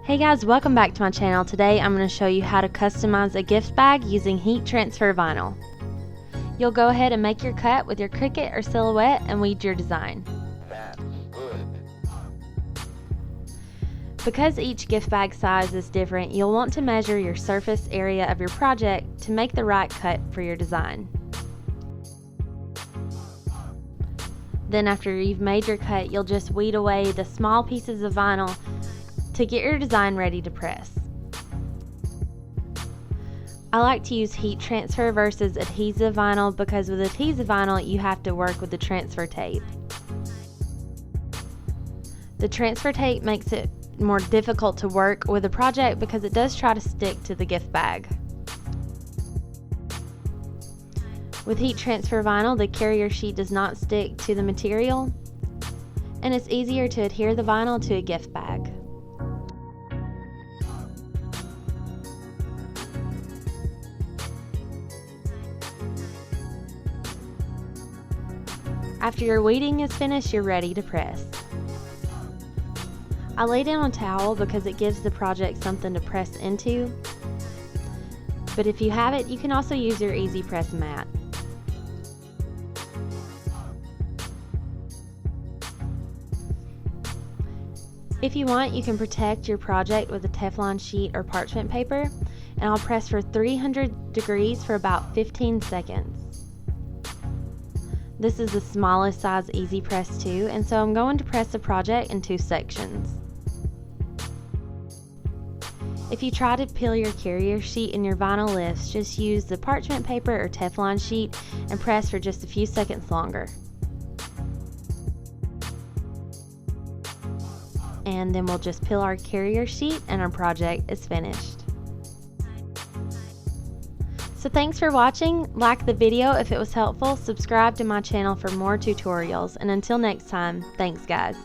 Hey guys, welcome back to my channel. Today I'm going to show you how to customize a gift bag using heat transfer vinyl. You'll go ahead and make your cut with your Cricut or Silhouette and weed your design. That's good. Because each gift bag size is different, you'll want to measure your surface area of your project to make the right cut for your design. Then after you've made your cut, you'll just weed away the small pieces of vinyl to get your design ready to press. I like to use heat transfer versus adhesive vinyl because with adhesive vinyl you have to work with the transfer tape. The transfer tape makes it more difficult to work with a project because it does try to stick to the gift bag. With heat transfer vinyl, the carrier sheet does not stick to the material, and it's easier to adhere the vinyl to a gift bag. After your weeding is finished, you're ready to press. I lay down a towel because it gives the project something to press into, but if you have it, you can also use your Easy Press mat. If you want, you can protect your project with a teflon sheet or parchment paper, and I'll press for 300 degrees for about 15 seconds. This is the smallest size Easy Press too, and so I'm going to press the project in 2 sections. If you try to peel your carrier sheet and your vinyl lifts, just use the parchment paper or teflon sheet and press for just a few seconds longer. And then we'll just peel our carrier sheet and our project is finished. So thanks for watching. Like the video if it was helpful, subscribe to my channel for more tutorials, and until next time, thanks guys.